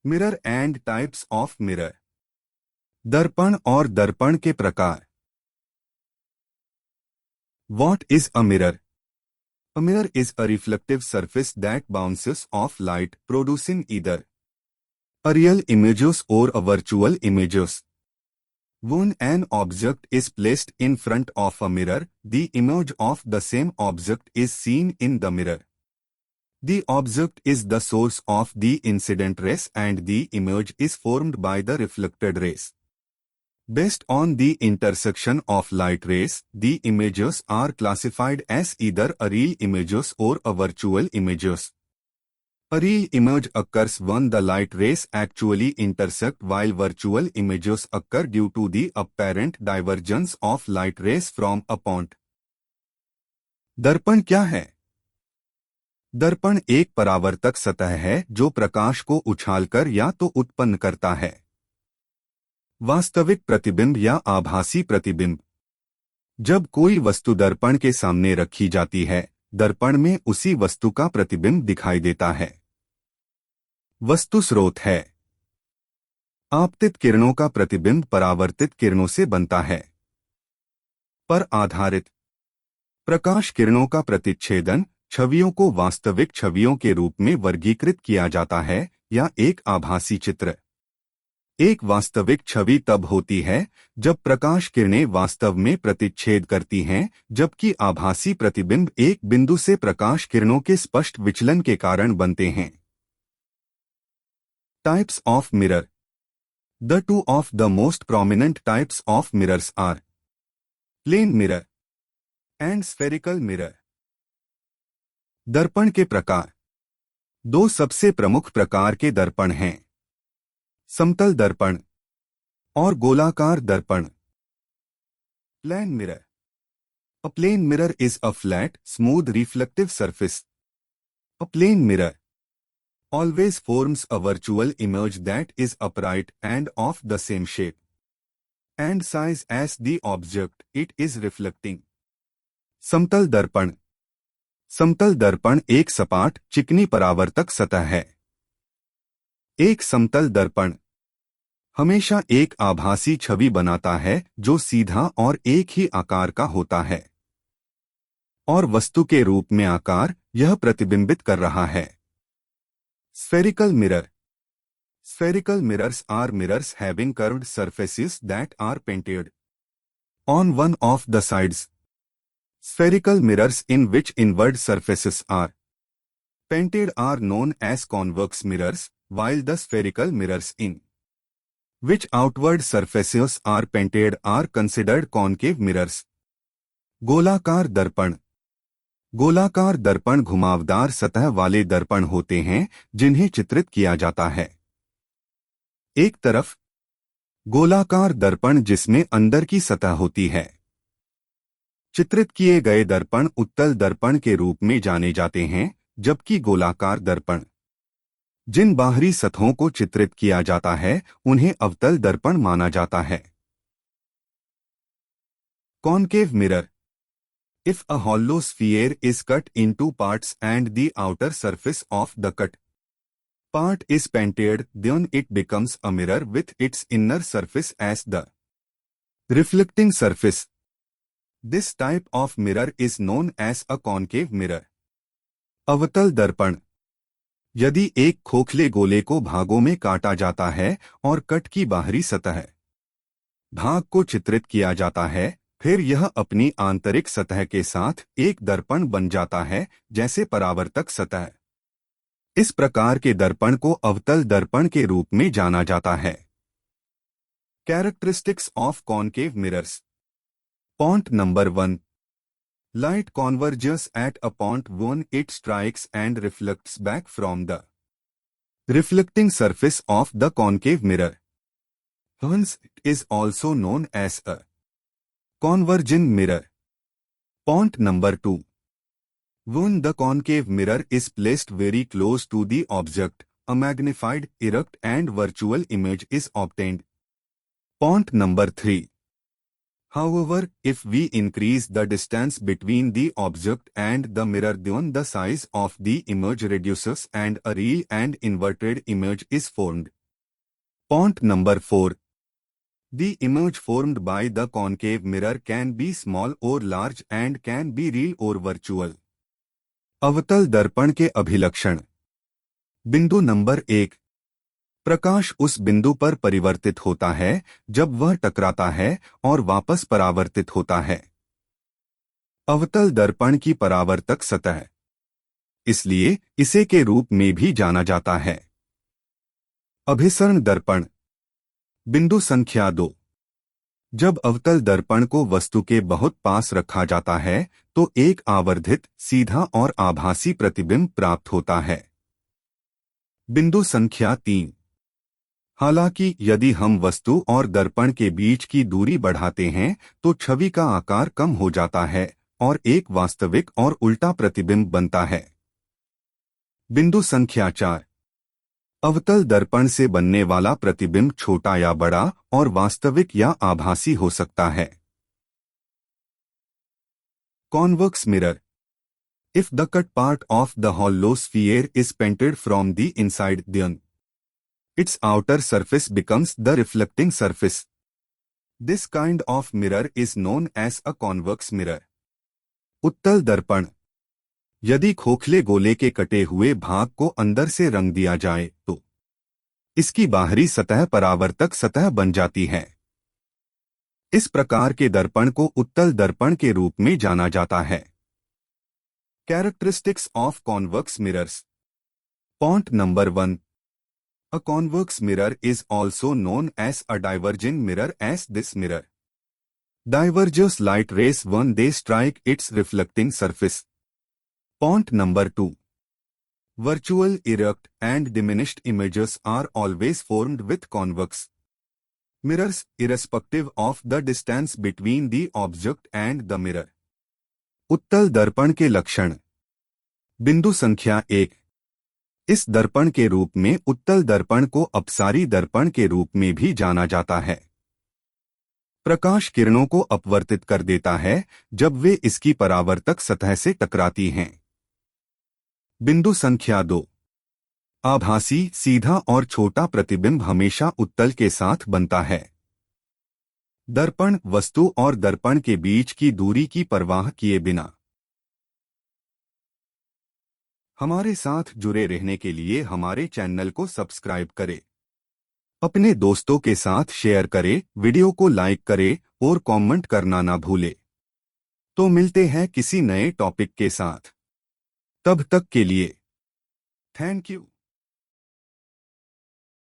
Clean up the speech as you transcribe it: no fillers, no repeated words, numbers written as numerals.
Mirror and types of mirror. दर्पण और दर्पण के प्रकार। What is a mirror? A mirror is a reflective surface that bounces off light, producing either a real images or a virtual images. When an object is placed in front of a mirror, the image of the same object is seen in the mirror. The object is the source of the incident rays and the image is formed by the reflected rays. Based on the intersection of light rays, the images are classified as either a real images or a virtual images. A real image occurs when the light rays actually intersect, while virtual images occur due to the apparent divergence of light rays from a point. दर्पण क्या है? दर्पण एक परावर्तक सतह है जो प्रकाश को उछालकर या तो उत्पन्न करता है। वास्तविक प्रतिबिंब या आभासी प्रतिबिंब। जब कोई वस्तु दर्पण के सामने रखी जाती है, दर्पण में उसी वस्तु का प्रतिबिंब दिखाई देता है। वस्तु स्रोत है। आपतित किरणों का प्रतिबिंब परावर्तित किरणों से बनता है। पर आधारित। प्रकाश किरणों का प्रतिच्छेदन, छवियों को वास्तविक छवियों के रूप में वर्गीकृत किया जाता है या एक आभासी चित्र। एक वास्तविक छवि तब होती है जब प्रकाश किरणें वास्तव में प्रतिच्छेद करती हैं, जबकि आभासी प्रतिबिंब एक बिंदु से प्रकाश किरणों के स्पष्ट विचलन के कारण बनते हैं। Types of mirror. The two of the most prominent types of mirrors are plane mirror and spherical mirror. दर्पण के प्रकार। दो सबसे प्रमुख प्रकार के दर्पण हैं, समतल दर्पण और गोलाकार दर्पण। Plane mirror. A plane mirror is a flat, smooth reflective surface. A plane mirror always forms a virtual image that is upright and of the same shape and size as the object it is reflecting. समतल दर्पण। समतल दर्पण एक सपाट, चिकनी परावर्तक सतह है। एक समतल दर्पण हमेशा एक आभासी छवि बनाता है जो सीधा और एक ही आकार का होता है और वस्तु के रूप में आकार यह प्रतिबिंबित कर रहा है। Spherical mirror. Spherical mirrors are mirrors having curved surfaces that are painted on one of the sides. Spherical mirrors in which inward surfaces are painted are known as convex mirrors, while the spherical mirrors in which outward surfaces are painted are considered concave mirrors. गोलाकार दर्पण। गोलाकार दर्पण घुमावदार सतह वाले दर्पण होते हैं जिन्हें चित्रित किया जाता है। एक तरफ गोलाकार दर्पण जिसमें अंदर की सतह होती है। चित्रित किए गए दर्पण उत्तल दर्पण के रूप में जाने जाते हैं, जबकि गोलाकार दर्पण जिन बाहरी सतहों को चित्रित किया जाता है उन्हें अवतल दर्पण माना जाता है। Concave mirror. If a hollow sphere is cut into parts and the outer surface of the cut part is painted, then it becomes a mirror with its inner surface as the reflecting surface. This type of mirror is known as a concave mirror. अवतल दर्पण। यदि एक खोखले गोले को भागों में काटा जाता है और कट की बाहरी सतह भाग को चित्रित किया जाता है, फिर यह अपनी आंतरिक सतह के साथ एक दर्पण बन जाता है, जैसे परावर्तक सतह। इस प्रकार के दर्पण को अवतल दर्पण के रूप में जाना जाता है। Characteristics of concave mirrors. Point number 1। Light converges at a point when it strikes and reflects back from the reflecting surface of the concave mirror. Hence, it is also known as a converging mirror. Point number 2. When the concave mirror is placed very close to the object, a magnified, erect and virtual image is obtained. Point number 3. However, if we increase the distance between the object and the mirror, then the size of the image reduces and a real and inverted image is formed. Point number 4. The image formed by the concave mirror can be small or large and can be real or virtual. अवतल दर्पण के अभिलक्षण। बिंदु number 1। प्रकाश उस बिंदु पर परिवर्तित होता है जब वह टकराता है और वापस परावर्तित होता है। अवतल दर्पण की परावर्तक सतह, इसलिए इसे के रूप में भी जाना जाता है। अभिसरण दर्पण। बिंदु संख्या 2। जब अवतल दर्पण को वस्तु के बहुत पास रखा जाता है तो एक आवर्धित, सीधा और आभासी प्रतिबिंब प्राप्त होता है। बिंदु संख्या 3। हालांकि यदि हम वस्तु और दर्पण के बीच की दूरी बढ़ाते हैं तो छवि का आकार कम हो जाता है और एक वास्तविक और उल्टा प्रतिबिंब बनता है। बिंदु संख्या 4। अवतल दर्पण से बनने वाला प्रतिबिंब छोटा या बड़ा और वास्तविक या आभासी हो सकता है। Convex mirror. If the cut part of the hollow sphere is painted from the inside, then its outer surface becomes the reflecting surface. This kind of mirror is known as a convex mirror. उत्तल दर्पण। यदि खोखले गोले के कटे हुए भाग को अंदर से रंग दिया जाए तो इसकी बाहरी सतह परावर्तक सतह बन जाती है। इस प्रकार के दर्पण को उत्तल दर्पण के रूप में जाना जाता है। Characteristics of convex mirrors. Point number 1. A convex mirror is also known as a diverging mirror, as this mirror diverges light rays when they strike its reflecting surface. Point number 2. Virtual, erect and diminished images are always formed with convex mirrors, irrespective of the distance between the object and the mirror. उत्तल दर्पण के लक्षण। बिंदु संख्या 1। इस दर्पण के रूप में उत्तल दर्पण को अपसारी दर्पण के रूप में भी जाना जाता है। प्रकाश किरणों को अपवर्तित कर देता है जब वे इसकी परावर्तक सतह से टकराती हैं। बिंदु संख्या 2। आभासी, सीधा और छोटा प्रतिबिंब हमेशा उत्तल के साथ बनता है। दर्पण वस्तु और दर्पण के बीच की दूरी की परवाह किए बिना। हमारे साथ जुड़े रहने के लिए हमारे चैनल को सब्सक्राइब करें, अपने दोस्तों के साथ शेयर करें, वीडियो को लाइक करें और कमेंट करना ना भूलें। तो मिलते हैं किसी नए टॉपिक के साथ। तब तक के लिए थैंक यू।